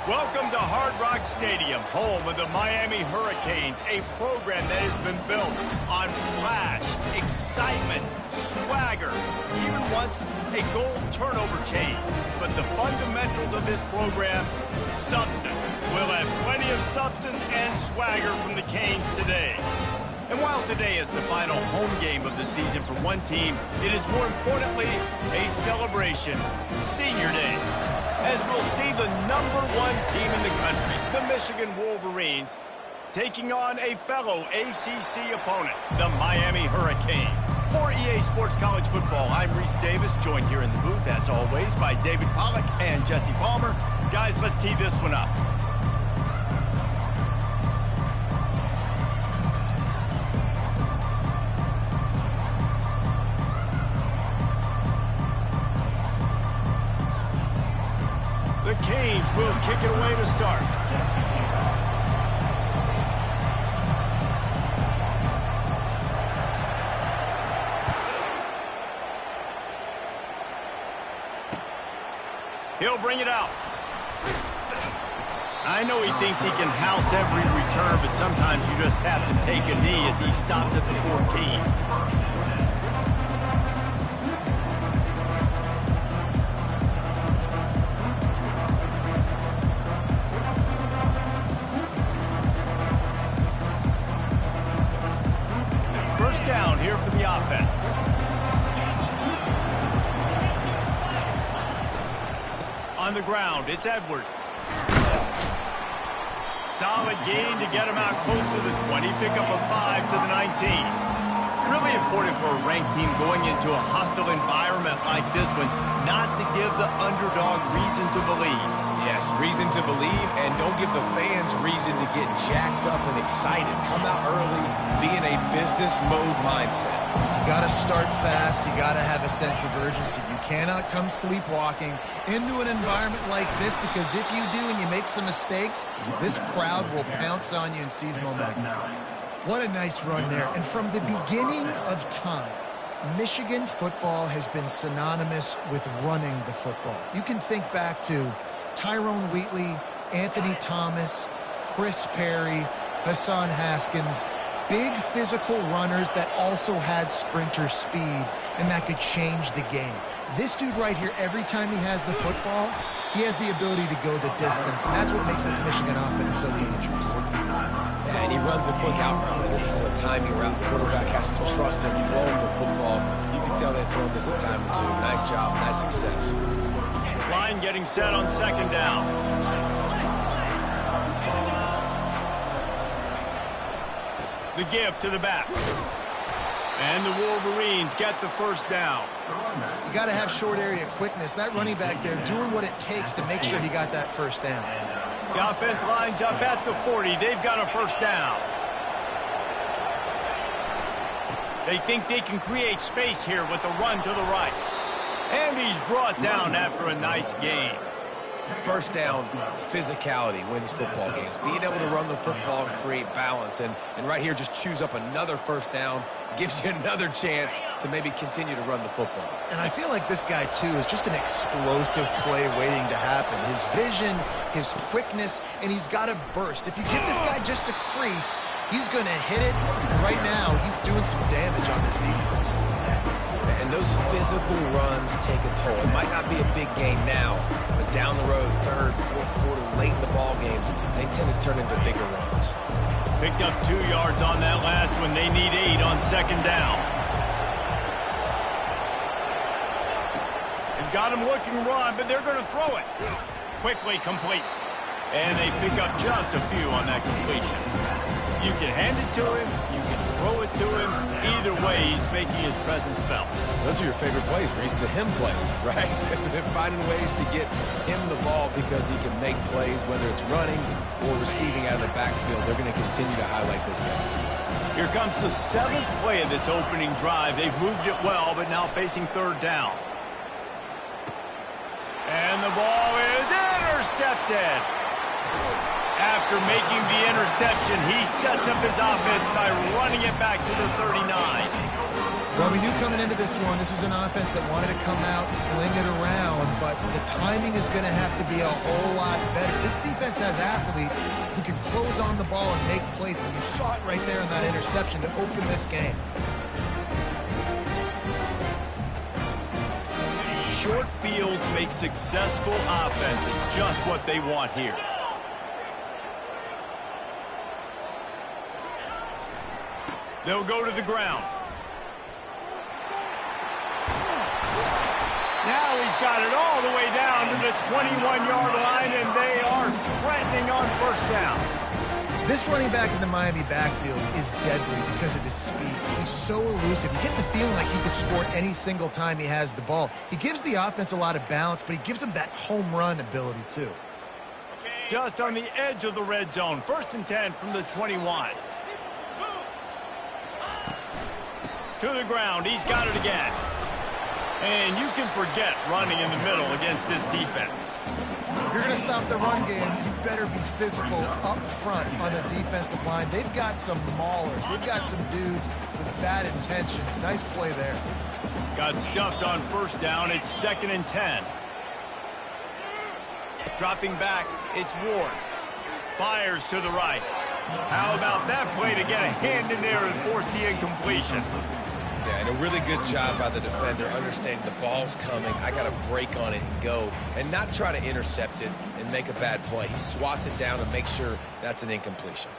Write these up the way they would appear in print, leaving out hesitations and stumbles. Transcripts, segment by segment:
Welcome to Hard Rock Stadium, home of the Miami Hurricanes, a program that has been built on flash, excitement, swagger, even once a goal turnover chain. But the fundamentals of this program, substance. We'll have plenty of substance and swagger from the Canes today. And while today is the final home game of the season for one team, it is more importantly a celebration, Senior Day, as we'll see the #1 team in the country, the Michigan Wolverines, taking on a fellow ACC opponent, the Miami Hurricanes. For EA Sports College Football, I'm Reese Davis, joined here in the booth, as always, by David Pollack and Jesse Palmer. Guys, let's tee this one up. The Canes will kick it away to start. He'll bring it out. I know he thinks he can house every return, but sometimes you just have to take a knee as he stopped at the 14. Down here for the offense. On the ground, it's Edwards. Solid gain to get him out close to the 20. Pick up a 5 to the 19. Really important for a ranked team going into a hostile environment like this one, not to give the underdog reason to believe. Yes, reason to believe, and don't give the fans reason to get jacked up and excited. Come out early, be in a business mode mindset. You got to start fast. You got to have a sense of urgency. You cannot come sleepwalking into an environment like this, because if you do and you make some mistakes, this crowd will pounce on you and seize momentum. What a nice run there. And from the beginning of time, Michigan football has been synonymous with running the football. You can think back to Tyrone Wheatley, Anthony Thomas, Chris Perry, Hassan Haskins, big physical runners that also had sprinter speed and that could change the game. This dude right here, every time he has the football, he has the ability to go the distance, and that's what makes this Michigan offense so dangerous. And he runs a quick out route. This is a timing route. Quarterback has to trust him throwing the football. You can tell they've thrown this a time or two. Nice job, nice success. Line getting set on second down. The give to the back. And the Wolverines get the first down. You got to have short area quickness. That running back there doing what it takes to make sure he got that first down. The offense lines up at the 40. They've got a first down. They think they can create space here with a run to the right. And he's brought down after a nice gain. First down, physicality wins football games. Being able to run the football and create balance. And right here, just choose up another first down. Gives you another chance to maybe continue to run the football. And I feel like this guy, too, is just an explosive play waiting to happen. His vision, his quickness, and he's got a burst. If you give this guy just a crease, he's going to hit it. And right now, he's doing some damage on this defense. And those physical runs take a toll. It might not be a big game now, but down the road, third, fourth quarter, late in the ball games, they tend to turn into bigger runs. Picked up 2 yards on that last one. They need 8 on second down. They've got him looking run, but they're going to throw it. Quickly complete. And they pick up just a few on that completion. You can hand it to him, you can throw it to him. Either way, he's making his presence felt. Those are your favorite plays, Reese, the him plays, right? They're finding ways to get him the ball because he can make plays, whether it's running or receiving out of the backfield. They're going to continue to highlight this guy. Here comes the 7th play of this opening drive. They've moved it well, but now facing third down. And the ball is intercepted. After making the interception, he sets up his offense by running it back to the 39. Well, we knew coming into this one, this was an offense that wanted to come out, sling it around, but the timing is going to have to be a whole lot better. This defense has athletes who can close on the ball and make plays, and you saw it right there in that interception to open this game. Short fields make successful offenses, just what they want here. They'll go to the ground. Now he's got it all the way down to the 21-yard line, and they are threatening on first down. This running back in the Miami backfield is deadly because of his speed. He's so elusive. You get the feeling like he could score any single time he has the ball. He gives the offense a lot of balance, but he gives them that home run ability too. Just on the edge of the red zone. 1st and 10 from the 21. To the ground. He's got it again. And you can forget running in the middle against this defense. If you're going to stop the run game, you better be physical up front on the defensive line. They've got some maulers. They've got some dudes with bad intentions. Nice play there. Got stuffed on first down. It's 2nd and 10. Dropping back, it's Ward. Fires to the right. How about that play to get a hand in there and force the incompletion? Yeah, and a really good job by the defender understanding the ball's coming. I got to break on it and go and not try to intercept it and make a bad play. He swats it down and makes sure that's an incompletion.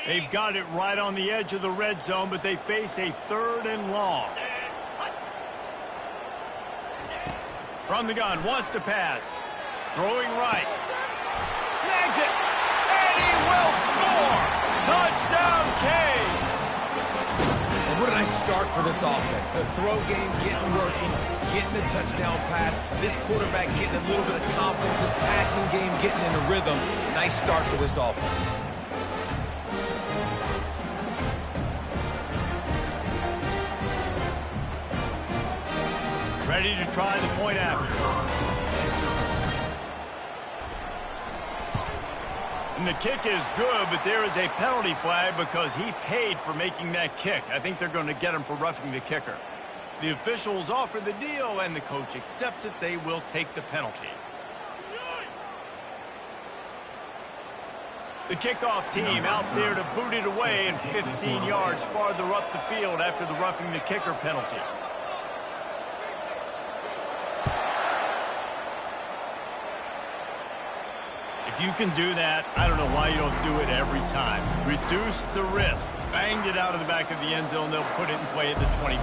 They've got it right on the edge of the red zone, but they face a 3rd and long. From the gun, wants to pass. Throwing right. Snags it. And he will score. Touchdown, Canes. And what a nice start for this offense. The throw game getting working, getting the touchdown pass. This quarterback getting a little bit of confidence. This passing game getting in a rhythm. Nice start for this offense. Ready to try the point after. And the kick is good, but there is a penalty flag because he paid for making that kick. I think they're going to get him for roughing the kicker. The officials offer the deal, and the coach accepts it. They will take the penalty. The kickoff team out there to boot it away and 15 yards farther up the field after the roughing the kicker penalty. If you can do that, I don't know why you don't do it every time. Reduce the risk. Banged it out of the back of the end zone. They'll put it in play at the 25.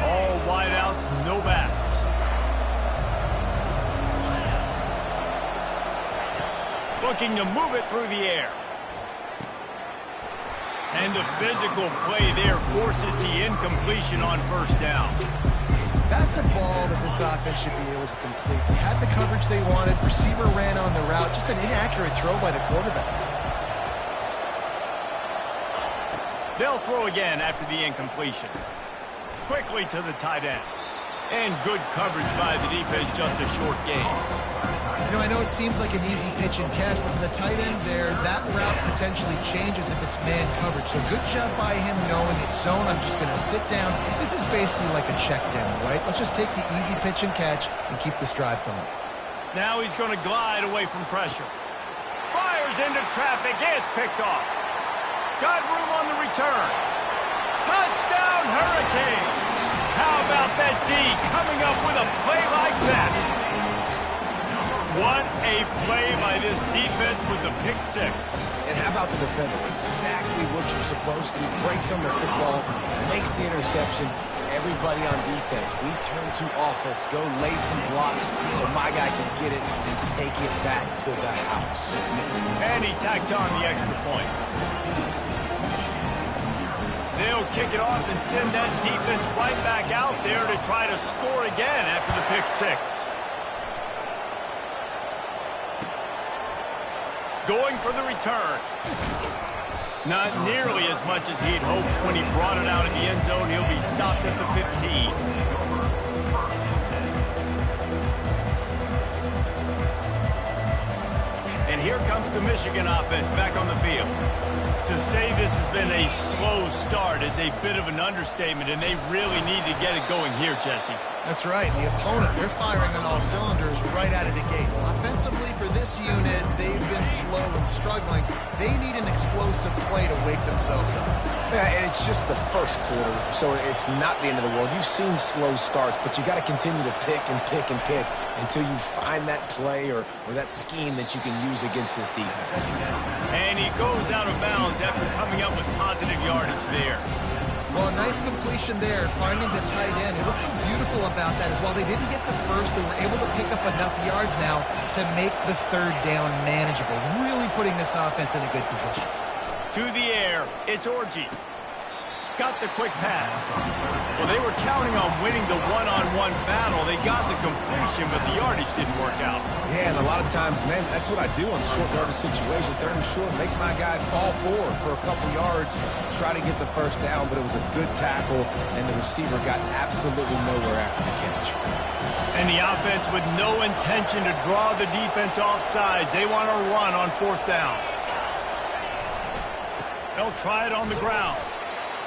All wideouts, no backs. Looking to move it through the air. And the physical play there forces the incompletion on first down. That's a ball that this offense should be able to complete. They had the coverage they wanted. Receiver ran on the route. Just an inaccurate throw by the quarterback. They'll throw again after the incompletion. Quickly to the tight end. And good coverage by the defense, just a short gain. You know, I know it seems like an easy pitch and catch, but for the tight end there, that route potentially changes if it's man coverage. So good job by him knowing it's zone. I'm just going to sit down. This is basically like a check down, right? Let's just take the easy pitch and catch and keep this drive going. Now he's going to glide away from pressure. Fires into traffic. It's picked off. Got room on the return. Touchdown, Hurricanes. How about that D coming up with a play like that? What a play by this defense with the pick six. And how about the defender? Exactly what you're supposed to do. Breaks on the football, makes the interception. Everybody on defense, we turn to offense. Go lay some blocks so my guy can get it and take it back to the house. And he tacks on the extra point. They'll kick it off and send that defense right back out there to try to score again after the pick six. Going for the return. Not nearly as much as he'd hoped when he brought it out of the end zone. He'll be stopped at the 15. And here comes the Michigan offense back on the field. To say this has been a slow start is a bit of an understatement, and they really need to get it going here, Jesse. That's right. The opponent, they're firing on all cylinders right out of the gate. Offensively, for this unit, they've been slow and struggling. They need an explosive play to wake themselves up. Yeah, and it's just the first quarter, so it's not the end of the world. You've seen slow starts, but you got to continue to pick and pick and pick until you find that play or that scheme that you can use against this defense. And he goes out of bounds after coming up with positive yardage there. Well, a nice completion there, finding the tight end. And what's so beautiful about that is while they didn't get the first, they were able to pick up enough yards now to make the third down manageable, really putting this offense in a good position. To the air, it's Orji. Got the quick pass. Well, they were counting on winning the one-on-one battle. They got the completion, but the yardage didn't work out. Yeah, and a lot of times, man, that's what I do on short yardage situation. Third and short, make my guy fall forward for a couple yards, try to get the first down, but it was a good tackle, and the receiver got absolutely nowhere after the catch. And the offense with no intention to draw the defense off sides. They want to run on fourth down. They'll try it on the ground.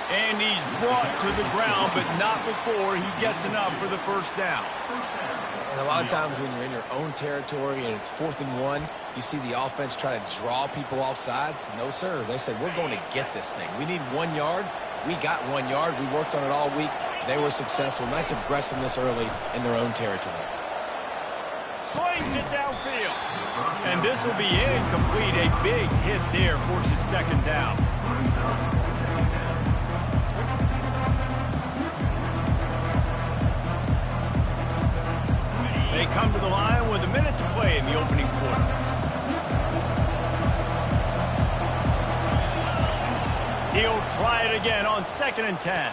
And he's brought to the ground, but not before he gets enough for the first down. And a lot of times when you're in your own territory and it's 4th and 1, you see the offense try to draw people off sides. No, sir. They said, we're going to get this thing. We need 1 yard. We got 1 yard. We worked on it all week. They were successful. Nice aggressiveness early in their own territory. Slings it downfield. And this will be incomplete. A big hit there forces second down. They come to the line with a minute to play in the opening quarter. He'll try it again on 2nd and 10.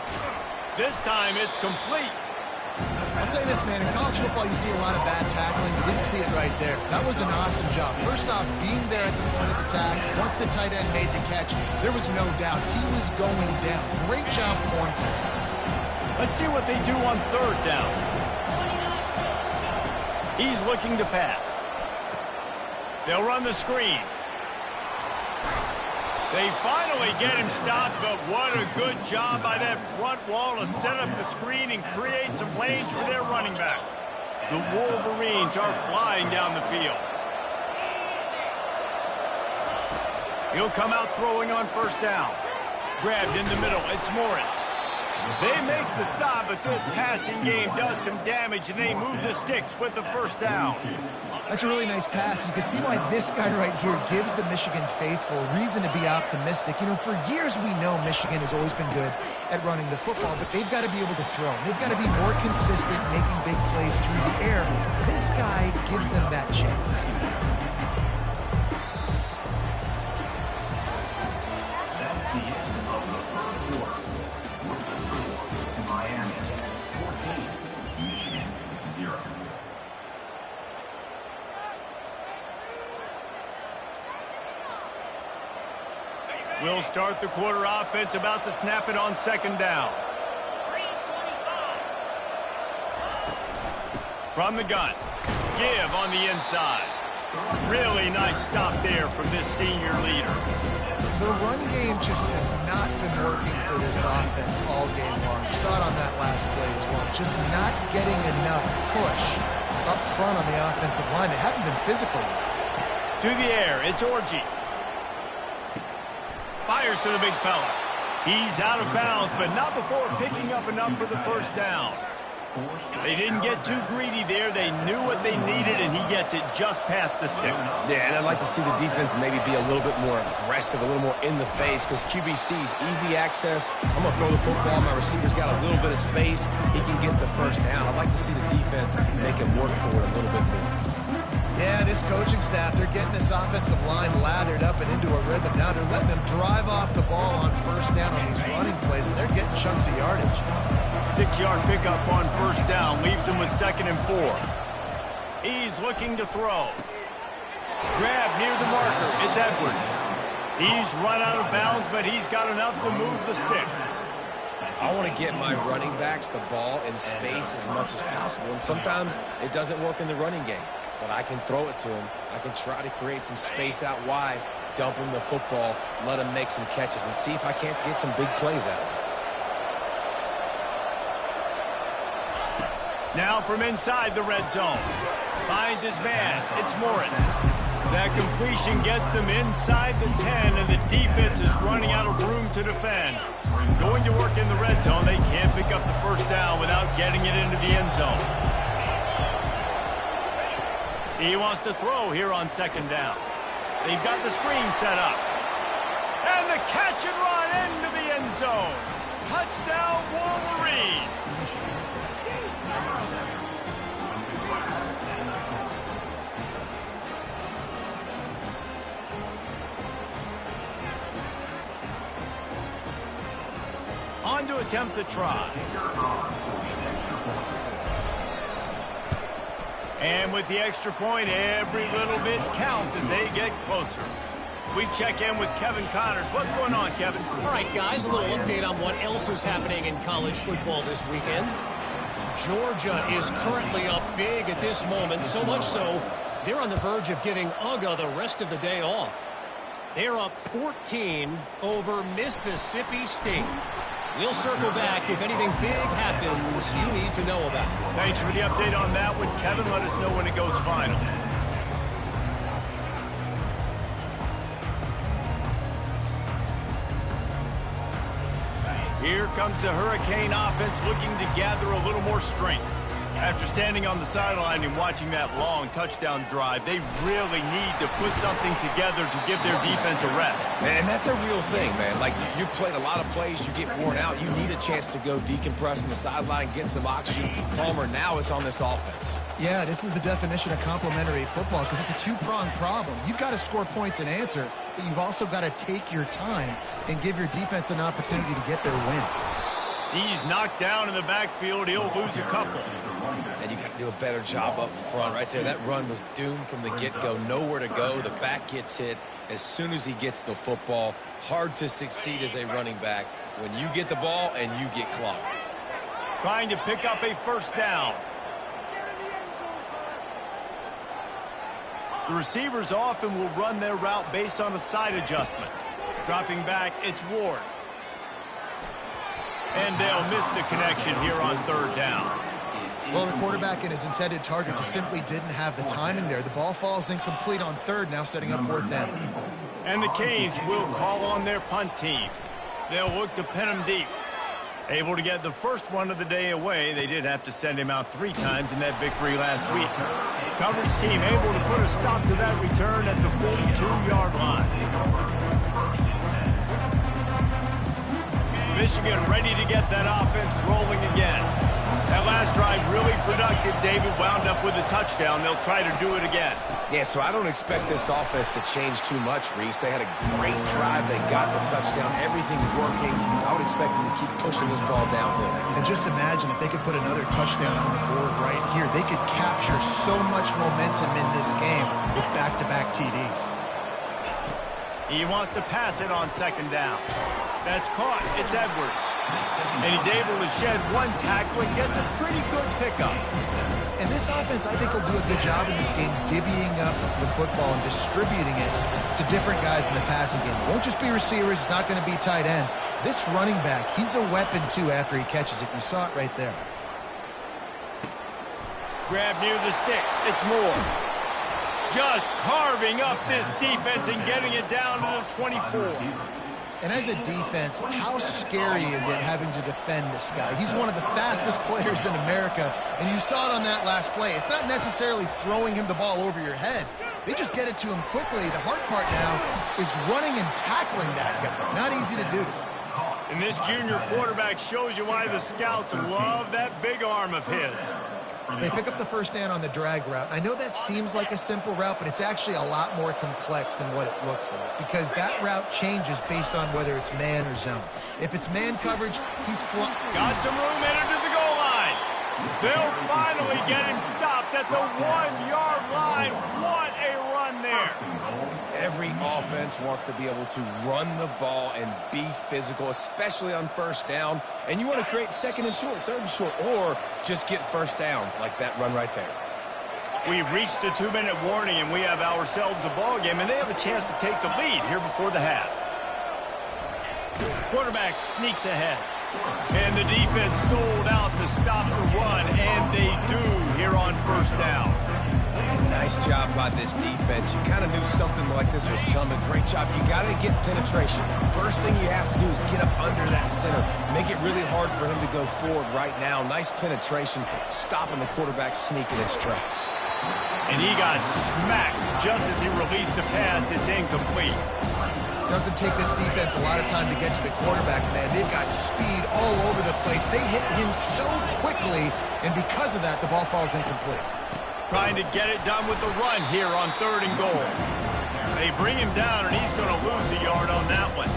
This time it's complete. I'll say this, man. In college football, you see a lot of bad tackling. You didn't see it right there. That was an awesome job. First off, being there at the point of attack. Once the tight end made the catch, there was no doubt he was going down. Great job for him today. Let's see what they do on 3rd down. He's looking to pass. They'll run the screen. They finally get him stopped, but what a good job by that front wall to set up the screen and create some lanes for their running back. The Wolverines are flying down the field. He'll come out throwing on 1st down. Grabbed in the middle. It's Morris. They make the stop, but this passing game does some damage, and they move the sticks with the 1st down. That's a really nice pass. You can see why this guy right here gives the Michigan faithful reason to be optimistic. You know, for years we know Michigan has always been good at running the football, but they've got to be able to throw. They've got to be more consistent making big plays through the air. This guy gives them that chance. We'll start the quarter offense, about to snap it on 2nd down. From the gun. Give on the inside. Really nice stop there from this senior leader. The run game just has not been working for this offense all game long. You saw it on that last play as well. Just not getting enough push up front on the offensive line. They haven't been physical. To the air, it's Orji. Fires to the big fella. He's out of bounds, but not before picking up enough for the 1st down. They didn't get too greedy there. They knew what they needed, and he gets it just past the sticks. Yeah, and I'd like to see the defense maybe be a little bit more aggressive, a little more in the face, because QBC's easy access. I'm going to throw the football. My receiver's got a little bit of space. He can get the 1st down. I'd like to see the defense make him work for it a little bit more. Yeah, this coaching staff, they're getting this offensive line lathered up and into a rhythm. Now they're letting them drive off the ball on 1st down on these running plays, and they're getting chunks of yardage. 6-yard pickup on 1st down leaves him with 2nd and 4. He's looking to throw. Grab near the marker. It's Edwards. He's run out of bounds, but he's got enough to move the sticks. I want to get my running backs the ball in space as much as possible, and sometimes it doesn't work in the running game. But I can throw it to him. I can try to create some space out wide, dump him the football, let him make some catches, and see if I can't get some big plays out of him. Now from inside the red zone. Finds his man. It's Morris. That completion gets them inside the 10, and the defense is running out of room to defend. Going to work in the red zone, they can't pick up the first down without getting it into the end zone. He wants to throw here on second down. They've got the screen set up. And the catch and run into the end zone. Touchdown, Wolverines. On to attempt the try. And with the extra point, every little bit counts as they get closer. We check in with Kevin Connors. What's going on, Kevin? All right, guys, a little update on what else is happening in college football this weekend. Georgia is currently up big at this moment, so much so they're on the verge of giving UGA the rest of the day off. They're up 14 over Mississippi State. We'll circle back if anything big happens you need to know about. Thanks for the update on that one, Kevin. Let us know when it goes final. Here comes the Hurricane offense looking to gather a little more strength. After standing on the sideline and watching that long touchdown drive, they really need to put something together to give their defense a rest. And that's a real thing, man. Like, you played a lot of plays, you get worn out, you need a chance to go decompress on the sideline, get some oxygen. Palmer, now it's on this offense. Yeah, this is the definition of complementary football because it's a two-pronged problem. You've got to score points and answer, but you've also got to take your time and give your defense an opportunity to get their win. He's knocked down in the backfield. He'll lose a couple. And you got to do a better job up front right there. That run was doomed from the get-go. Nowhere to go. The back gets hit as soon as he gets the football. Hard to succeed as a running back when you get the ball and you get clocked. Trying to pick up a first down. The receivers often will run their route based on a side adjustment. Dropping back, it's Ward. And they'll miss the connection here on third down. Well, the quarterback and his intended target just simply didn't have the timing there. The ball falls incomplete on third, now setting up fourth down. And the Canes will call on their punt team. They'll look to pin him deep. Able to get the first one of the day away. They did have to send him out 3 times in that victory last week. Coverage team able to put a stop to that return at the 42-yard line. Michigan ready to get that offense rolling again. That last drive really productive. David wound up with a touchdown. They'll try to do it again. Yeah, so I don't expect this offense to change too much, Reese. They had a great drive. They got the touchdown. Everything working. I would expect them to keep pushing this ball downhill. And just imagine if they could put another touchdown on the board right here. They could capture so much momentum in this game with back-to-back TDs. He wants to pass it on second down. That's caught. It's Edwards. And he's able to shed one tackle and gets a pretty good pickup. And this offense, I think, will do a good job in this game divvying up the football and distributing it to different guys in the passing game. It won't just be receivers. It's not going to be tight ends. This running back, he's a weapon, too, after he catches it. You saw it right there. Grab near the sticks. It's Moore. Just carving up this defense and getting it down to the 24. And as a defense, how scary is it having to defend this guy? He's one of the fastest players in America, and you saw it on that last play. It's not necessarily throwing him the ball over your head. They just get it to him quickly. The hard part now is running and tackling that guy. Not easy to do. And this junior quarterback shows you why the scouts love that big arm of his. They pick up the first down on the drag route. I know that seems like a simple route, but it's actually a lot more complex than what it looks like because that route changes based on whether it's man or zone. If it's man coverage, he's got some room headed to the goal line. They'll finally get him stopped at the 1-yard line. What a run there. Every Every offense wants to be able to run the ball and be physical, especially on first down. And you want to create second and short, third and short, or just get first downs like that run right there. We've reached the 2-minute warning, and we have ourselves a ball game, and they have a chance to take the lead here before the half. Quarterback sneaks ahead, and the defense sold out to stop the run, and they do here on first down. And nice job by this defense. You kind of knew something like this was coming. Great job. You got to get penetration. First thing you have to do is get up under that center. Make it really hard for him to go forward right now. Nice penetration, stopping the quarterback sneak in its tracks. And he got smacked just as he released the pass. It's incomplete. Doesn't take this defense a lot of time to get to the quarterback, man. They've got speed all over the place. They hit him so quickly, and because of that, the ball falls incomplete. Trying to get it done with the run here on 3rd and goal. They bring him down, and he's going to lose a yard on that one.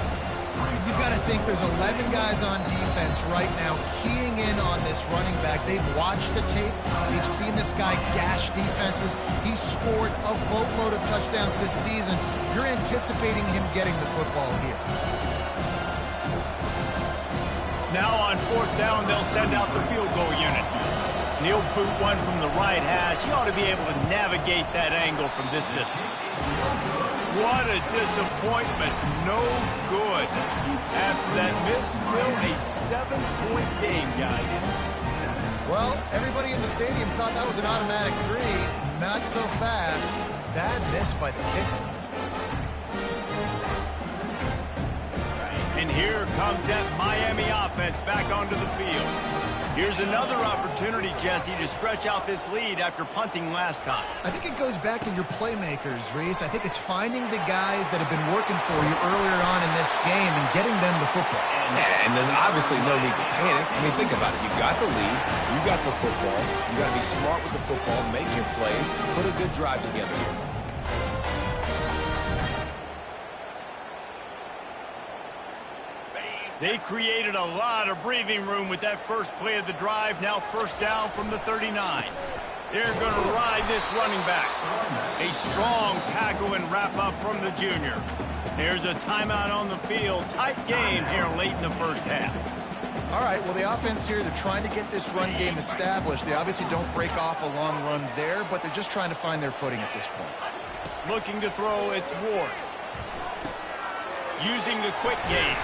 You've got to think there's 11 guys on defense right now keying in on this running back. They've watched the tape. They've seen this guy gash defenses. He's scored a boatload of touchdowns this season. You're anticipating him getting the football here. Now on 4th down, they'll send out the field goal unit. He'll boot one from the right hash. He ought to be able to navigate that angle from this distance. What a disappointment. No good. After that miss, still a 7-point game, guys. Well, everybody in the stadium thought that was an automatic 3. Not so fast. Bad miss by the kicker. And here comes that Miami offense back onto the field. Here's another opportunity, Jesse, to stretch out this lead after punting last time. I think it goes back to your playmakers, Reese. I think it's finding the guys that have been working for you earlier on in this game and getting them the football. Yeah, and there's obviously no need to panic. I mean, think about it. You've got the lead. You got the football. You got to be smart with the football, make your plays, put a good drive together here. They created a lot of breathing room with that first play of the drive. Now 1st down from the 39. They're going to ride this running back. A strong tackle and wrap up from the junior. There's a timeout on the field. Tight game here late in the first half. All right, well, the offense here, they're trying to get this run game established. They obviously don't break off a long run there, but they're just trying to find their footing at this point. Looking to throw, it's Ward. Using the quick game.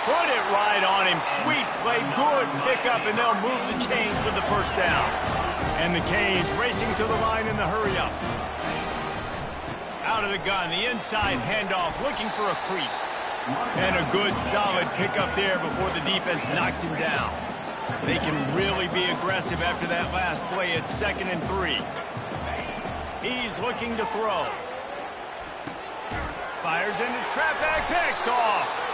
Put it right on him. Sweet play. Good pickup, and they'll move the chains with the 1st down. And the Canes racing to the line in the hurry-up. Out of the gun. The inside handoff, looking for a crease. And a good, solid pickup there before the defense knocks him down. They can really be aggressive after that last play. It's 2nd and 3. He's looking to throw. Fires into trap back, picked off.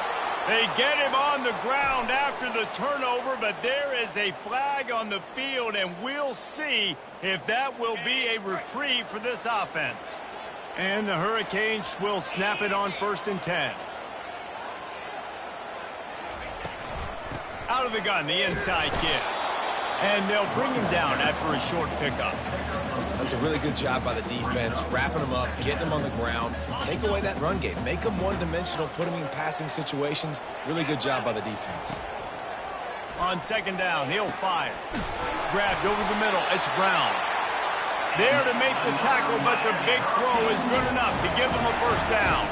They get him on the ground after the turnover, but there is a flag on the field, and we'll see if that will be a reprieve for this offense. And the Hurricanes will snap it on 1st and 10. Out of the gun, the inside give. And they'll bring him down after a short pickup. That's a really good job by the defense, wrapping them up, getting them on the ground, take away that run game, make them one-dimensional, put them in passing situations. Really good job by the defense. On 2nd down, he'll fire. Grabbed over the middle, it's Brown. There to make the tackle, but the big throw is good enough to give them a 1st down.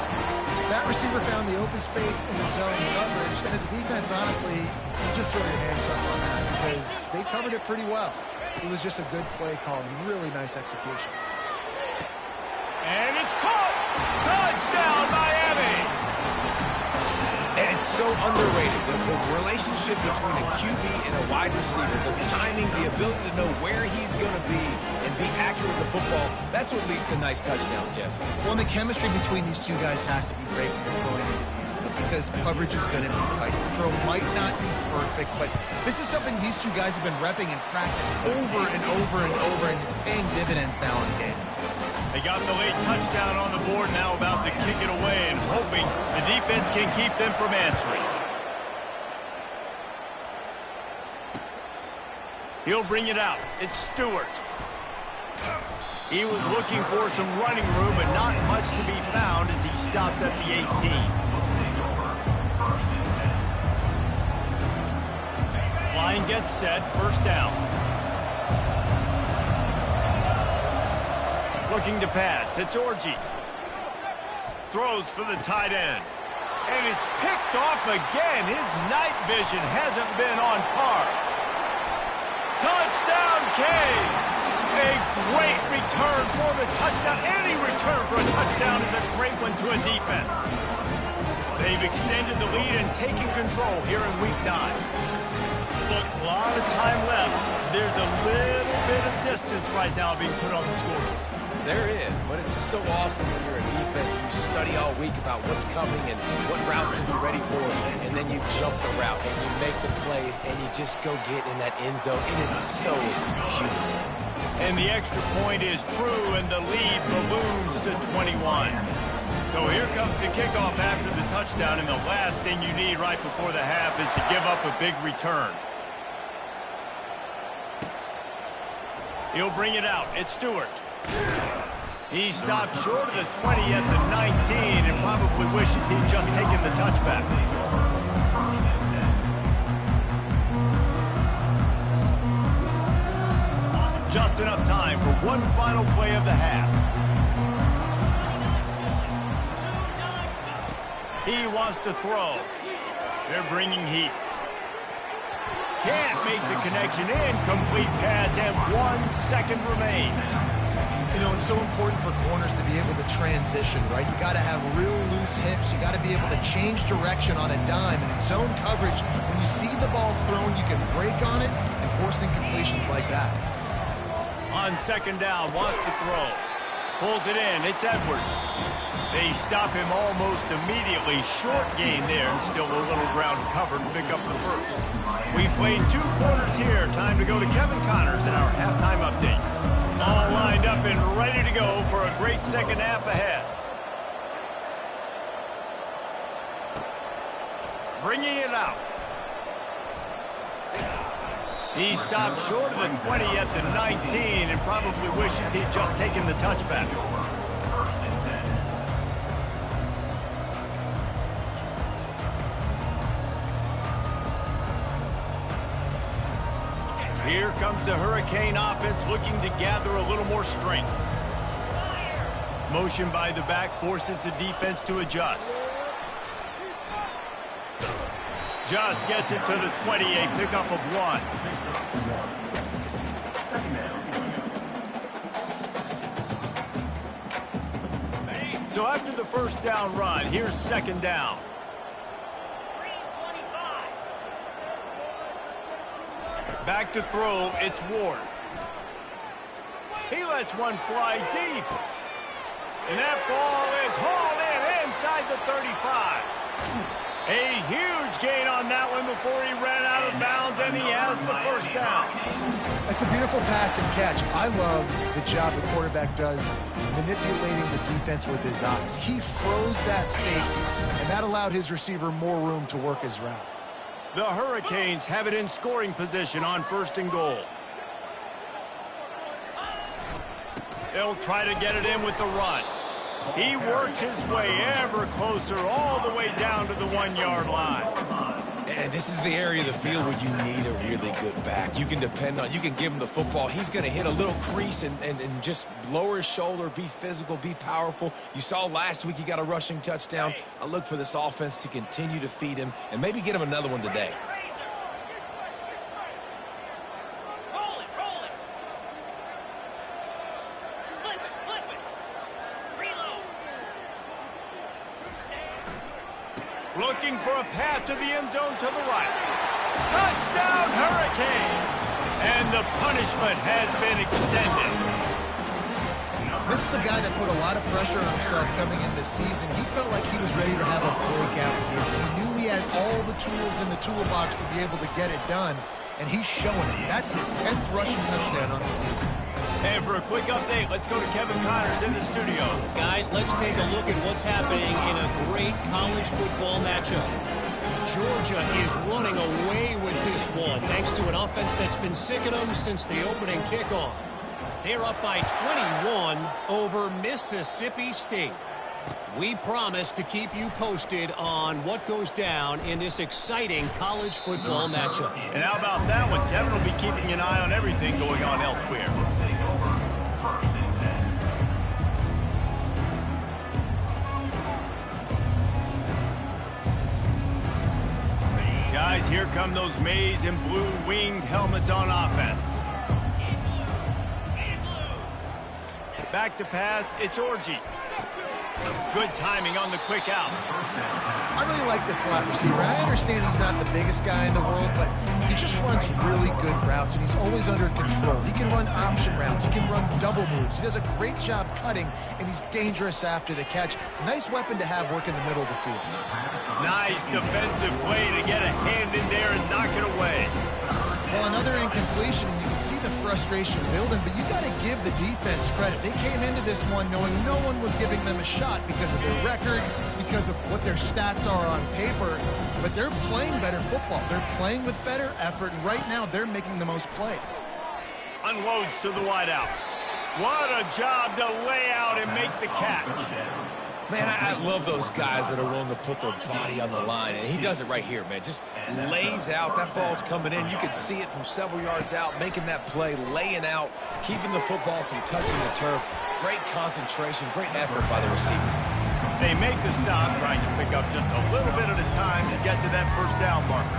That receiver found the open space in the zone coverage, and as a defense, honestly, you just throw your hands up on that because they covered it pretty well. It was just a good play call and really nice execution. And it's caught! Touchdown, Miami! And it's so underrated. The relationship between a QB and a wide receiver, the timing, the ability to know where he's going to be and be accurate with the football, that's what leads to nice touchdowns, Jesse. Well, and the chemistry between these two guys has to be great when you're throwing into the end zone because coverage is going to be tight. The throw might not be perfect, but this is something these two guys have been repping in practice over and over and over, and it's paying dividends now in the game. They got the late touchdown on the board, now about to kick it away and hoping the defense can keep them from answering. He'll bring it out. It's Stewart. He was looking for some running room, but not much to be found as he stopped at the 18. Line gets set, first down. Looking to pass, it's Orji. Throws for the tight end. And it's picked off again. His night vision hasn't been on par. Touchdown, Canes! A great return for the touchdown. Any return for a touchdown is a great one to a defense. They've extended the lead and taken control here in Week 9. Look, a lot of time left. There's a little bit of distance right now being put on the scoreboard. There is, but it's so awesome when you're a defense and you study all week about what's coming and what routes to be ready for, and then you jump the route and you make the plays and you just go get in that end zone. It is so beautiful. And the extra point is true, and the lead balloons to 21. So here comes the kickoff after the touchdown, and the last thing you need right before the half is to give up a big return. He'll bring it out. It's Stewart. He stopped short of the 20 at the 19 and probably wishes he'd just taken the touchback. Just enough time for one final play of the half. He wants to throw. They're bringing heat. Can't make the connection. Incomplete pass, and 1 second remains. You know, it's so important for corners to be able to transition, right? You got to have real loose hips. You got to be able to change direction on a dime. And in zone coverage, when you see the ball thrown, you can break on it and force incompletions like that. On second down, wants to throw. Pulls it in. It's Edwards. They stop him almost immediately. Short gain there, and still a little ground covered to pick up the first. We've played 2 quarters here. Time to go to Kevin Connors in our halftime update. All lined up and ready to go for a great second half ahead. Bringing it out. He stopped short of the 20 at the 19 and probably wishes he'd just taken the touchback. Here comes the Hurricane offense looking to gather a little more strength. Motion by the back forces the defense to adjust. Just gets it to the 20, a pickup of 1. So after the first down run, here's second down. Back to throw, it's Ward. He lets one fly deep. And that ball is hauled in inside the 35. A huge gain on that one before he ran out of bounds, and he has the first down. That's a beautiful pass and catch. I love the job the quarterback does manipulating the defense with his eyes. He froze that safety, and that allowed his receiver more room to work his route. The Hurricanes have it in scoring position on first and goal. They'll try to get it in with the run. He works his way ever closer all the way down to the 1-yard line. And this is the area of the field where you need a really good back. You can depend on, you can give him the football. He's going to hit a little crease and just lower his shoulder, be physical, be powerful. You saw last week he got a rushing touchdown. I look for this offense to continue to feed him and maybe get him another one today. Looking for a path to the end zone to the right. Touchdown, Hurricane! And the punishment has been extended. This is a guy that put a lot of pressure on himself coming into the season. He felt like he was ready to have a breakout year. He knew he had all the tools in the toolbox to be able to get it done, and he's showing it. That's his 10th rushing touchdown on the season. And for a quick update, let's go to Kevin Connors in the studio. Guys, let's take a look at what's happening in a great college football matchup. Georgia is running away with this one, thanks to an offense that's been sick of them since the opening kickoff. They're up by 21 over Mississippi State. We promise to keep you posted on what goes down in this exciting college football matchup. And how about that one? Kevin will be keeping an eye on everything going on elsewhere. Guys, here come those maize and blue winged helmets on offense. Back to pass, it's Orji. Good timing on the quick out. I really like this slot receiver. I understand he's not the biggest guy in the world, but he just runs really good routes, and he's always under control. He can run option routes. He can run double moves. He does a great job cutting, and he's dangerous after the catch. Nice weapon to have work in the middle of the field. Nice defensive play to get a hand in there and knock it away. Well, another incompletion, and you can see the frustration building, but you got to give the defense credit. They came into this one knowing no one was giving them a shot because of their record, because of what their stats are on paper, but they're playing better football. They're playing with better effort, and right now they're making the most plays. Unloads to the wideout. What a job to lay out and make the catch. Man, I love those guys that are willing to put their body on the line, and he does it right here, man. Just lays out. That ball's coming in. You can see it from several yards out, making that play, laying out, keeping the football from touching the turf. Great concentration, great effort by the receiver. They make the stop, trying to pick up just a little bit at a time to get to that first down marker.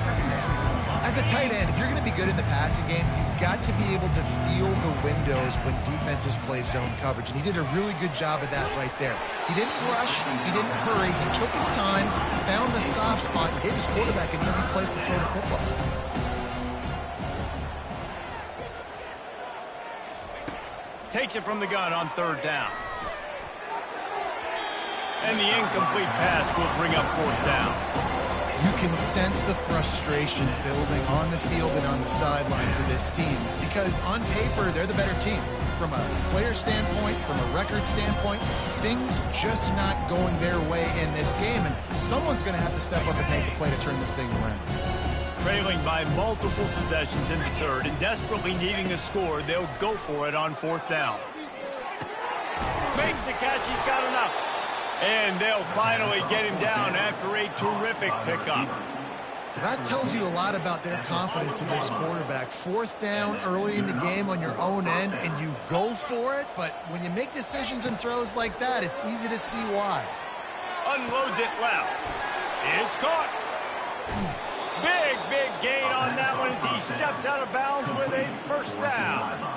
As a tight end, if you're going to be good in the passing game, you've got to be able to feel the windows when defenses play zone coverage, and he did a really good job of that right there. He didn't rush, he didn't hurry, he took his time, found the soft spot, and gave his quarterback an easy place to throw the football. Takes it from the gun on third down. And the incomplete pass will bring up fourth down. You can sense the frustration building on the field and on the sideline for this team because on paper, they're the better team. From a player standpoint, from a record standpoint, things just not going their way in this game, and someone's going to have to step up and make a play to turn this thing around. Trailing by multiple possessions in the third and desperately needing a score, they'll go for it on fourth down. Makes the catch, he's got enough. And they'll finally get him down after a terrific pickup. That tells you a lot about their confidence in this quarterback. Fourth down early in the game on your own end, and you go for it, but when you make decisions and throws like that, it's easy to see why. Unloads it left. It's caught. Big gain on that one as he steps out of bounds with a first down.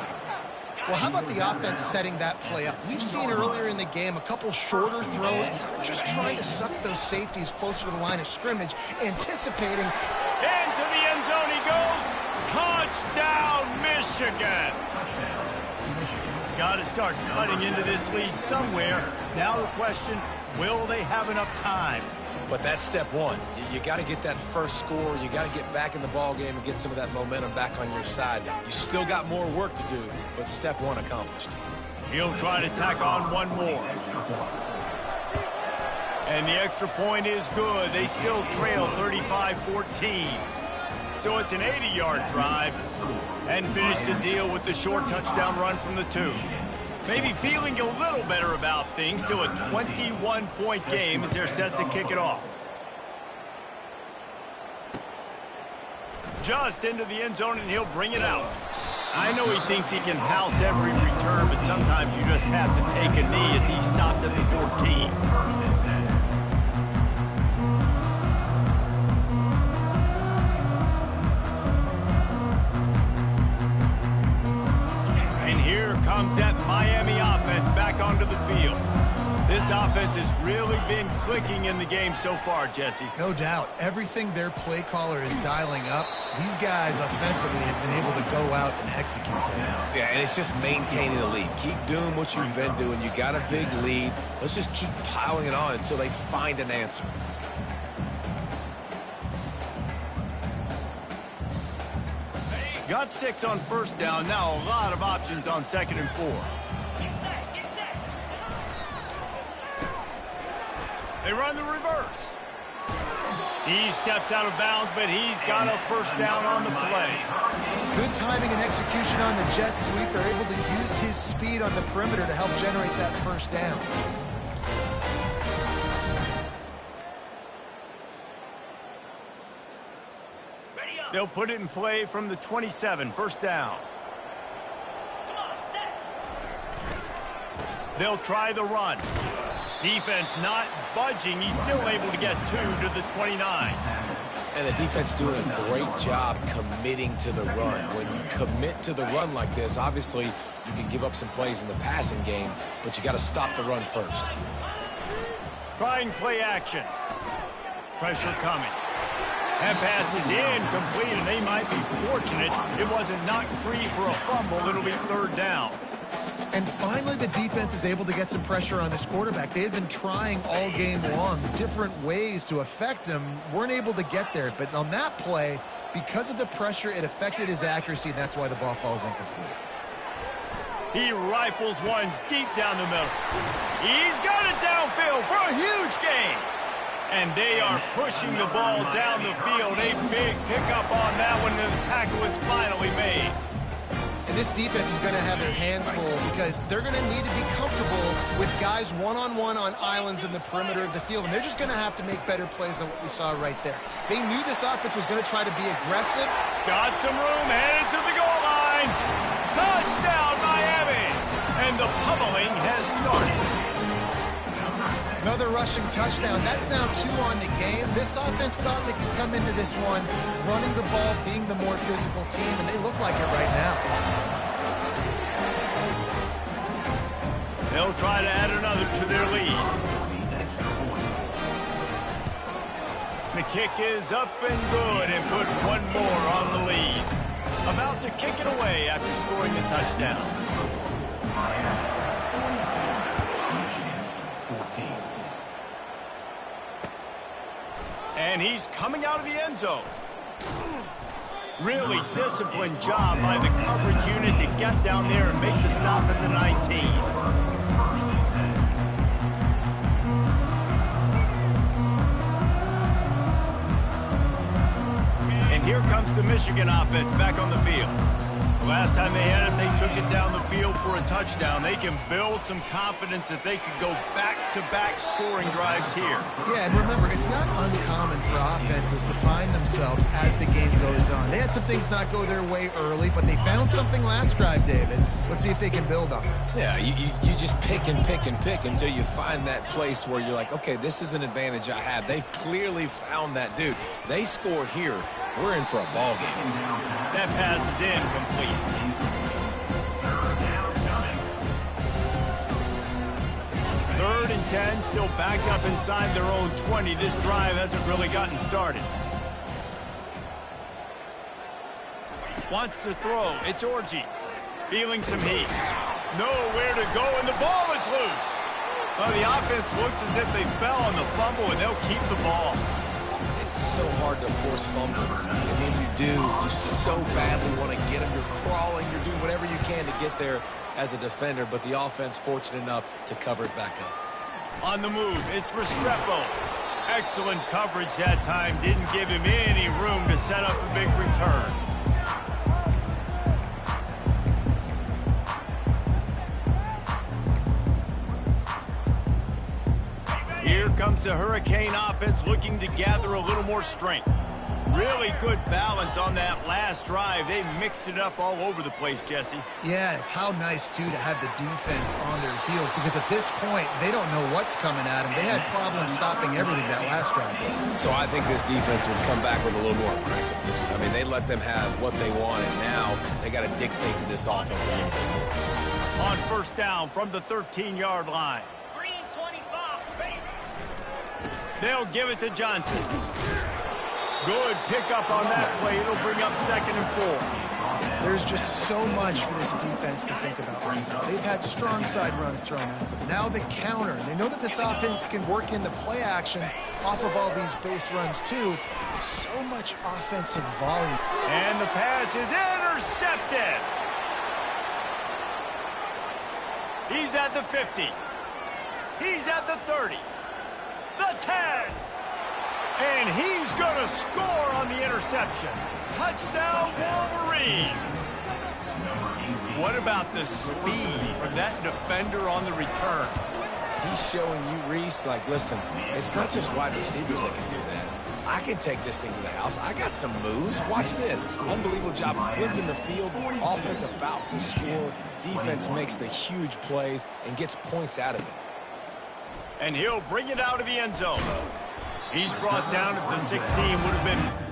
Well, how about the offense setting that play up? We've seen earlier in the game a couple shorter throws. They're just trying to suck those safeties closer to the line of scrimmage, anticipating. Into the end zone he goes. Touchdown, Michigan. Got to start cutting into this lead somewhere. Now the question, will they have enough time? But that's step one. You got to get that first score. You got to get back in the ball game and get some of that momentum back on your side. You still got more work to do, but step one accomplished. He'll try to tack on one more. And the extra point is good. They still trail 35-14. So it's an 80-yard drive and finish the deal with the short touchdown run from the 2. Maybe feeling a little better about things. Still a 21-point game as they're set to kick it off. Just into the end zone, and he'll bring it out. I know he thinks he can house every return, but sometimes you just have to take a knee as he stopped at the 14. Comes that Miami offense back onto the field. This offense has really been clicking in the game so far, Jesse. No doubt. Everything their play caller is dialing up, these guys offensively have been able to go out and execute that. Yeah, and it's just maintaining the lead. Keep doing what you've been doing. You got a big lead. Let's just keep piling it on until they find an answer. Got 6 on first down. Now a lot of options on 2nd and 4. They run the reverse. He steps out of bounds, but he's got a first down on the play. Good timing and execution on the jet sweep. They're able to use his speed on the perimeter to help generate that first down. They'll put it in play from the 27, first down. They'll try the run. Defense not budging. He's still able to get 2 to the 29. And the defense doing a great job committing to the run. When you commit to the run like this, obviously you can give up some plays in the passing game, but you got to stop the run first. Trying play action. Pressure coming. That pass is incomplete, and they might be fortunate it wasn't knocked free for a fumble. It'll be third down. And finally, the defense is able to get some pressure on this quarterback. They had been trying all game long, different ways to affect him, weren't able to get there. But on that play, because of the pressure, it affected his accuracy, and that's why the ball falls incomplete. He rifles one deep down the middle. He's got it downfield for a huge gain. And they are pushing the ball down the field. A big pickup on that one, and the tackle is finally made. And this defense is going to have their hands full because they're going to need to be comfortable with guys one-on-one on islands in the perimeter of the field. And they're just going to have to make better plays than what we saw right there. They knew this offense was going to try to be aggressive. Got some room, headed to the goal line. Touchdown, Miami! And the pummeling has started. Another rushing touchdown. That's now 2 on the game. This offense thought they could come into this one running the ball, being the more physical team, and they look like it right now. They'll try to add another to their lead. The kick is up and good and put one more on the lead. About to kick it away after scoring the touchdown. And he's coming out of the end zone. Really disciplined job by the coverage unit to get down there and make the stop at the 19. And here comes the Michigan offense back on the field. Last time they had it, they took it down the field for a touchdown. They can build some confidence that they could go back-to-back scoring drives here. Yeah, and remember, it's not uncommon for offenses to find themselves as the game goes on. They had some things not go their way early, but they found something last drive, David. Let's see if they can build on it. Yeah, you just pick and pick and pick until you find that place where you're like, okay, this is an advantage I have. They clearly found that dude. They score here. We're in for a ball game. That pass is incomplete. Third and 10, still backed up inside their own 20. This drive hasn't really gotten started. Wants to throw. It's Orji. Feeling some heat. Nowhere to go, and the ball is loose. Well, the offense looks as if they fell on the fumble, and they'll keep the ball. It's so hard to force fumbles. And when you do, you so badly want to get them. You're crawling. You're doing whatever you can to get there as a defender, but the offense fortunate enough to cover it back up. On the move, it's Restrepo. Excellent coverage that time. Didn't give him any room to set up a big return. Here comes the Hurricane offense looking to gather a little more strength. Really good balance on that last drive. They mixed it up all over the place, Jesse. Yeah, how nice, too, to have the defense on their heels, because at this point, they don't know what's coming at them. They had problems stopping everything that last drive. So I think this defense would come back with a little more aggressiveness. I mean, they let them have what they want, and now they got to dictate to this offense a little bit more. On first down from the 13-yard line. They'll give it to Johnson. Good pickup on that play. It'll bring up 2nd and 4. There's just so much for this defense to think about right now. They've had strong side runs thrown at them. Now the counter. They know that this offense can work in the play action off of all these base runs too. So much offensive volume. And the pass is intercepted. He's at the 50. He's at the 30. The 10. And he's going to score on the interception. Touchdown, Wolverines. What about the speed from that defender on the return? He's showing you, Reese, like, listen, it's not just wide receivers that can do that. I can take this thing to the house. I got some moves. Watch this. Unbelievable job flipping the field. Offense about to score. Defense makes the huge plays and gets points out of it. And he'll bring it out of the end zone. He's brought down if the 16 would have been...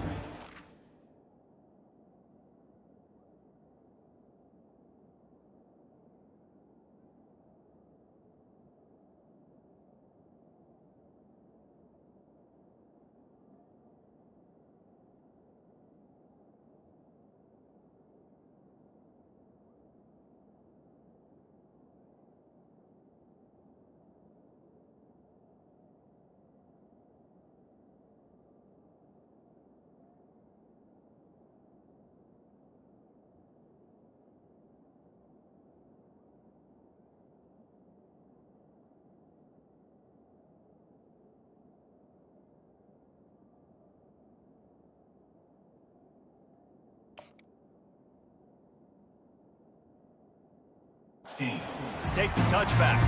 Take the touchback.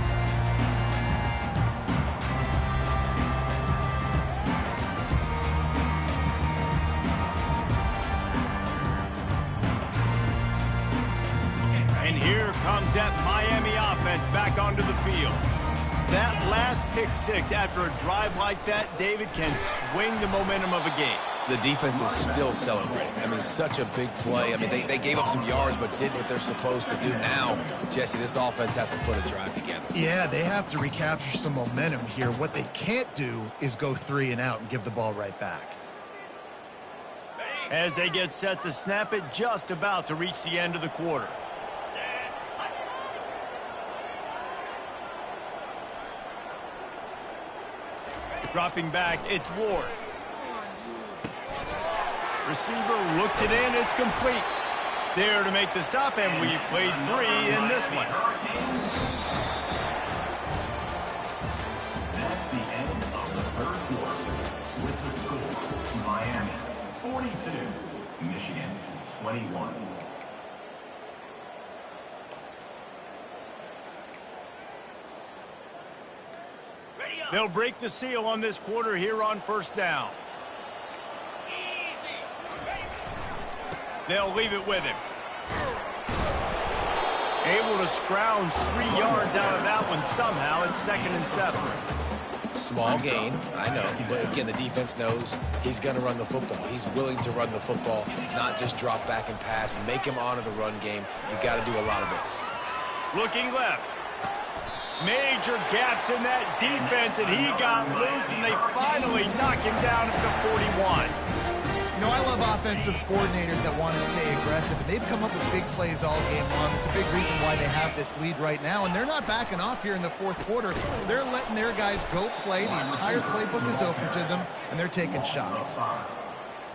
And here comes that Miami offense back onto the field. That last pick six after a drive like that, David, can swing the momentum of a game. The defense is still celebrating. I mean, such a big play. I mean, they gave up some yards but did what they're supposed to do. Now, Jesse, this offense has to put a drive together. Yeah, they have to recapture some momentum here. What they can't do is go 3 and out and give the ball right back. As they get set to snap it, just about to reach the end of the quarter. Dropping back, it's Ward. Receiver looks it in, it's complete. There to make the stop, and we played 3 in this one. That's the end of the third quarter. With the score, Miami 42, Michigan 21. They'll break the seal on this quarter here on first down. They'll leave it with him. Able to scrounge 3 yards out of that one somehow. It's 2nd and 7. Small gain, I know, but again, the defense knows he's going to run the football. He's willing to run the football, not just drop back and pass, make him honor the run game. You've got to do a lot of this. Looking left. Major gaps in that defense, and he got loose, and they finally knock him down at the 41. You know, I love offensive coordinators that want to stay aggressive, and they've come up with big plays all game long. It's a big reason why they have this lead right now, and they're not backing off here in the fourth quarter. They're letting their guys go play. The entire playbook is open to them, and they're taking shots.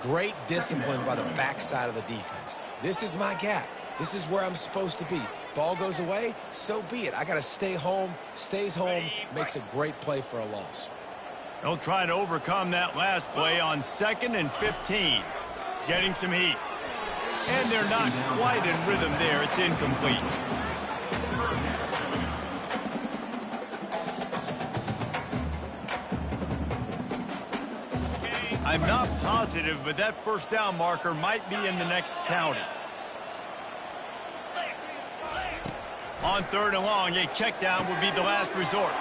Great discipline by the backside of the defense. This is my gap. This is where I'm supposed to be. Ball goes away, so be it. I got to stay home, stays home, makes a great play for a loss. They'll try to overcome that last play on 2nd and 15. Getting some heat. And they're not quite in rhythm there. It's incomplete. I'm not positive, but that first down marker might be in the next county. On 3rd and long, a check down would be the last resort.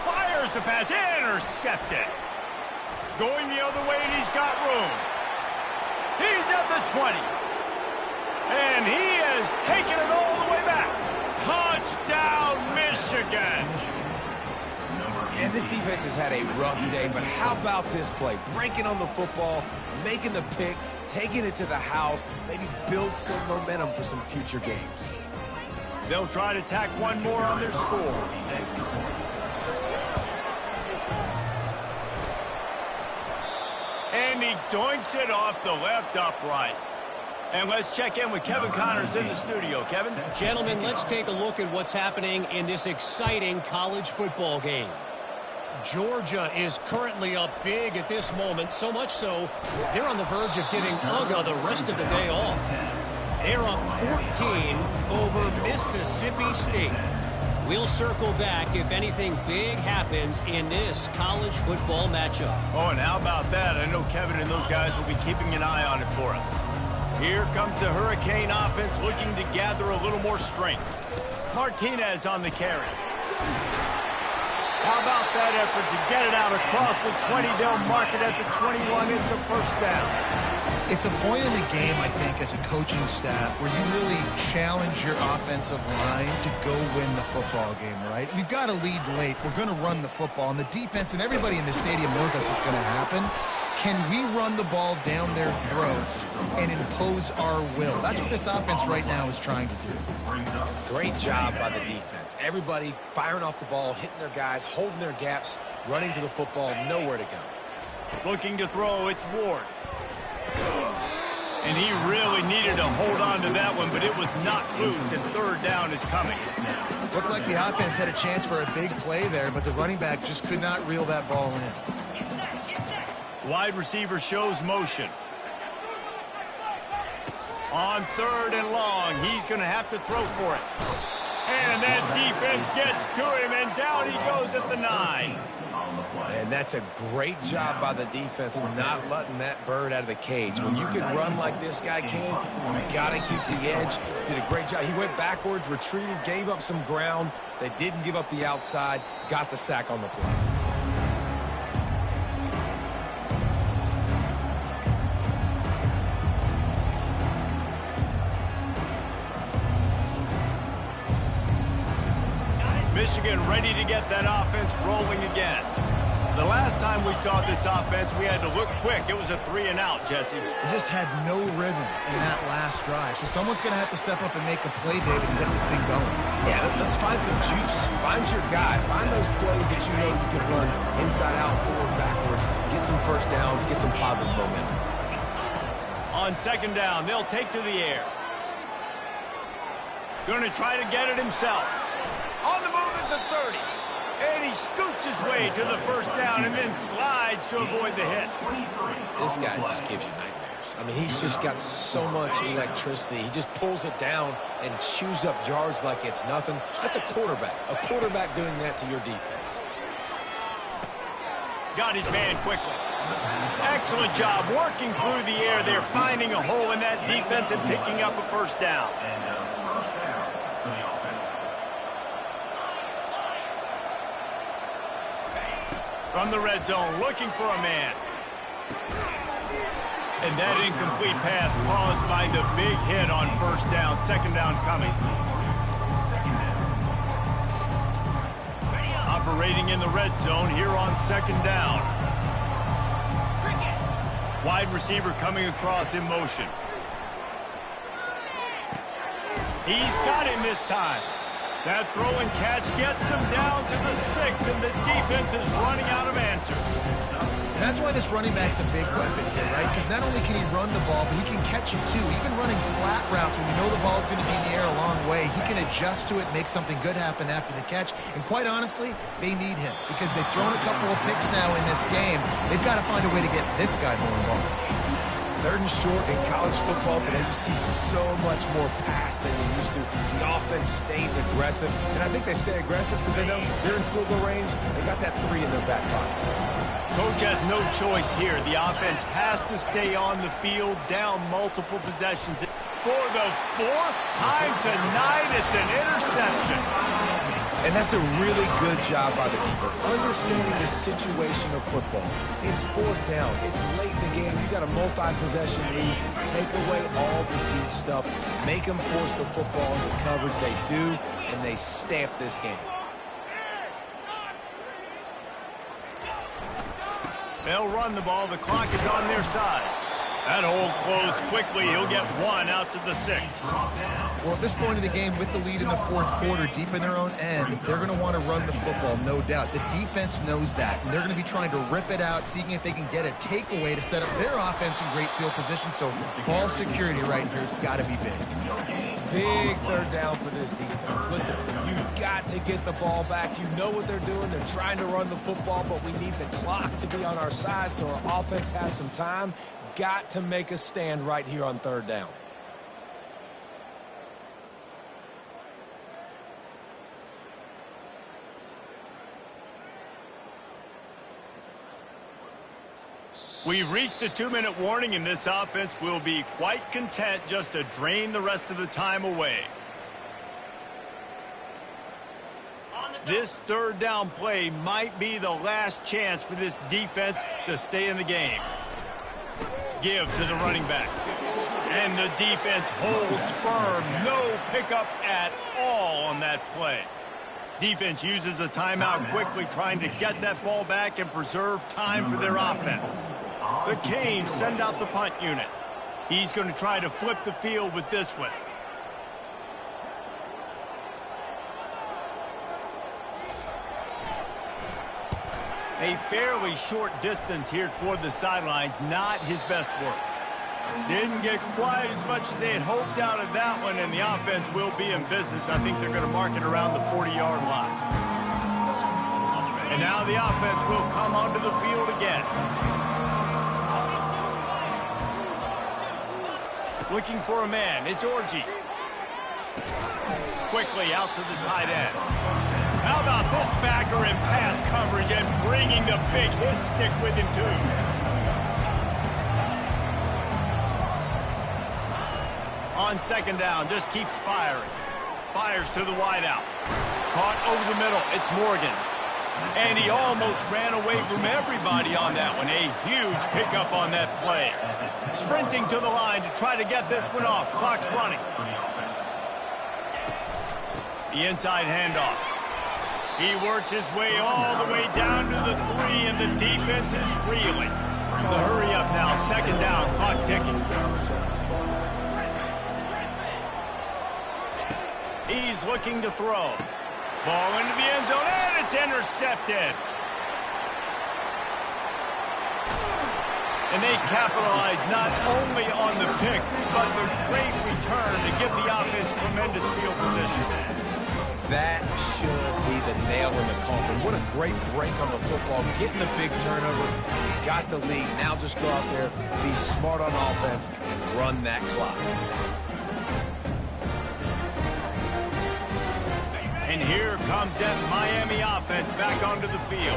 Fires the pass, intercepted. Going the other way, and he's got room. He's at the 20. And he has taken it all the way back. Touchdown, Michigan. And this defense has had a rough day, but how about this play? Breaking on the football, making the pick, taking it to the house, maybe build some momentum for some future games. They'll try to tack one more on their score. And he doinks it off the left upright. And let's check in with Kevin Connors in the studio. Kevin? Gentlemen, let's take a look at what's happening in this exciting college football game. Georgia is currently up big at this moment, so much so they're on the verge of giving UGA the rest of the day off. They're up 14 over Mississippi State. We'll circle back if anything big happens in this college football matchup. Oh, and how about that? I know Kevin and those guys will be keeping an eye on it for us. Here comes the Hurricane offense looking to gather a little more strength. Martinez on the carry. How about that effort to get it out across the 20? They'll mark it at the 21. It's a first down. It's a point in the game, I think, as a coaching staff where you really challenge your offensive line to go win the football game, right? We've got to lead late. We're going to run the football. And the defense and everybody in the stadium knows that's what's going to happen. Can we run the ball down their throats and impose our will? That's what this offense right now is trying to do. Great job by the defense. Everybody firing off the ball, hitting their guys, holding their gaps, running to the football, nowhere to go. Looking to throw, it's Ward. And he really needed to hold on to that one, but it was knocked loose, and third down is coming. Looked like the offense had a chance for a big play there, but the running back just could not reel that ball in. Wide receiver shows motion. On third and long, he's going to have to throw for it. And that defense gets to him, and down he goes at the 9. And that's a great job by the defense, not letting that bird out of the cage. When you can run like this guy can, you got to keep the edge. Did a great job. He went backwards, retreated, gave up some ground. They didn't give up the outside, got the sack on the play. Michigan ready to get that offense rolling again. The last time we saw this offense, we had to look quick. It was a 3-and-out, Jesse. They just had no rhythm in that last drive. So someone's going to have to step up and make a play, David, and get this thing going. Yeah, let's find some juice. Find your guy. Find those plays that you know you can run inside out, forward, backwards. Get some first downs. Get some positive momentum. On second down, they'll take to the air. Going to try to get it himself. On the move at the 30. And he scoots his way to the first down and then slides to avoid the hit. This guy just gives you nightmares. I mean, he's just got so much electricity. He just pulls it down and chews up yards like it's nothing. That's a quarterback. A quarterback doing that to your defense. Got his man quickly. Excellent job working through the air there, finding a hole in that defense and picking up a first down. From the red zone, looking for a man. And that incomplete pass caused by the big hit on first down. Second down coming. Operating in the red zone here on second down. Wide receiver coming across in motion. He's got him this time. That throw and catch gets him down to the 6, and the defense is running out of answers. And that's why this running back's a big weapon here, right? Because not only can he run the ball, but he can catch it too. Even running flat routes when you know the ball's going to be in the air a long way, he can adjust to it, make something good happen after the catch. And quite honestly, they need him because they've thrown a couple of picks now in this game. They've got to find a way to get this guy more involved. Third and short in college football today, you see so much more pass than you used to. The offense stays aggressive, and I think they stay aggressive because they know they're in field goal range. They got that 3 in their back pocket. Coach has no choice here. The offense has to stay on the field, down multiple possessions. For the 4th time tonight, it's an interception. And that's a really good job by the defense, understanding the situation of football. It's 4th down. It's late in the game. You got a multi-possession lead. Take away all the deep stuff. Make them force the football into coverage. They do, and they stamp this game. They'll run the ball. The clock is on their side. That hole closed quickly. He'll get 1 out to the 6. Well, at this point of the game, with the lead in the 4th quarter, deep in their own end, they're going to want to run the football, no doubt. The defense knows that, and they're going to be trying to rip it out, seeing if they can get a takeaway to set up their offense in great field position. So ball security right here has got to be big. Big third down for this defense. Listen, you've got to get the ball back. You know what they're doing. They're trying to run the football, but we need the clock to be on our side so our offense has some time. Got to make a stand right here on third down. We've reached a 2-minute warning, and this offense will be quite content just to drain the rest of the time away. This third down play might be the last chance for this defense to stay in the game. Give to the running back. And the defense holds firm. No pickup at all on that play. Defense uses a timeout quickly, trying to get that ball back and preserve time for their offense. The Canes send out the punt unit. He's going to try to flip the field with this one. A fairly short distance here toward the sidelines, not his best work. Didn't get quite as much as they had hoped out of that one, and the offense will be in business. I think they're going to mark it around the 40-yard line. And now the offense will come onto the field again. Looking for a man. It's Orji. Quickly out to the tight end. How about this backer in pass coverage and bringing the big hit stick with him, too. On second down, just keeps firing. Fires to the wideout. Caught over the middle. It's Morgan. And he almost ran away from everybody on that one. A huge pickup on that play. Sprinting to the line to try to get this one off. Clock's running. The inside handoff. He works his way all the way down to the 3, and the defense is reeling. The hurry up now. Second down. Clock ticking. He's looking to throw. Ball into the end zone, and it's intercepted. And they capitalize not only on the pick, but the great return to give the offense tremendous field position. That should be the nail in the coffin. What a great break on the football. Getting the big turnover. Got the lead. Now just go out there, be smart on offense, and run that clock. And here comes that Miami offense back onto the field.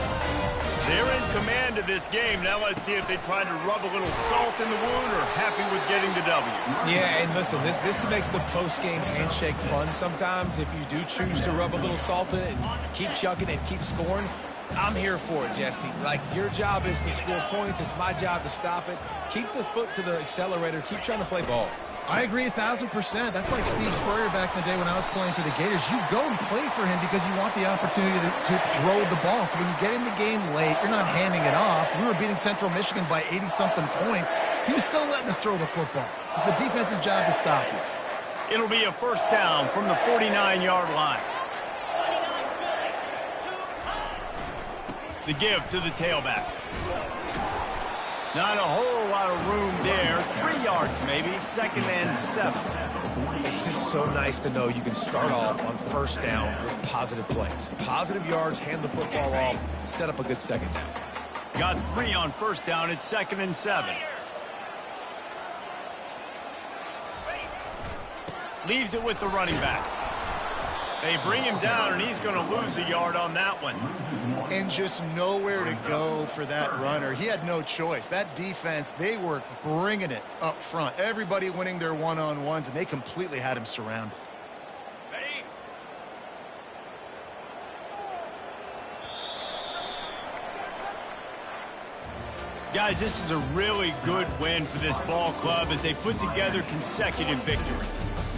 They're in command of this game. Now let's see if they try to rub a little salt in the wound or happy with getting the W. Yeah, and listen, this makes the post-game handshake fun sometimes. If you do choose to rub a little salt in it and keep chucking and keep scoring, I'm here for it, Jesse. Like, your job is to score points. It's my job to stop it. Keep the foot to the accelerator. Keep trying to play ball. I agree 1,000%. That's like Steve Spurrier back in the day when I was playing for the Gators. You go and play for him because you want the opportunity to throw the ball. So when you get in the game late, you're not handing it off. We were beating Central Michigan by 80-something points. He was still letting us throw the football. It's the defense's job to stop it. It'll be a first down from the 49-yard line. The give to the tailback. Not a whole lot of room there. 3 yards maybe. Second and 7. It's just so nice to know you can start off on first down with positive plays. Positive yards, hand the football off, set up a good second down. Got 3 on first down. It's second and 7. Leaves it with the running back. They bring him down, and he's going to lose a yard on that one. And just nowhere to go for that runner. He had no choice. That defense, they were bringing it up front. Everybody winning their one-on-ones, and they completely had him surrounded. Ready? Guys, this is a really good win for this ball club as they put together consecutive victories.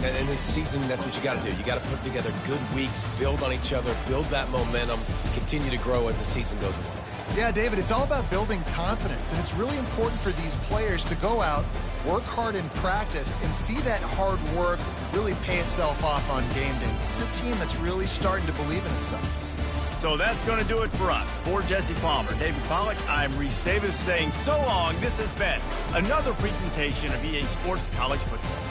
And in this season, that's what you got to do. You got to put together good weeks, build on each other, build that momentum, continue to grow as the season goes along. Yeah, David, it's all about building confidence, and it's really important for these players to go out, work hard in practice, and see that hard work really pay itself off on game day. This is a team that's really starting to believe in itself. So that's going to do it for us. For Jesse Palmer, David Pollack, I'm Reese Davis saying so long. This has been another presentation of EA Sports College Football.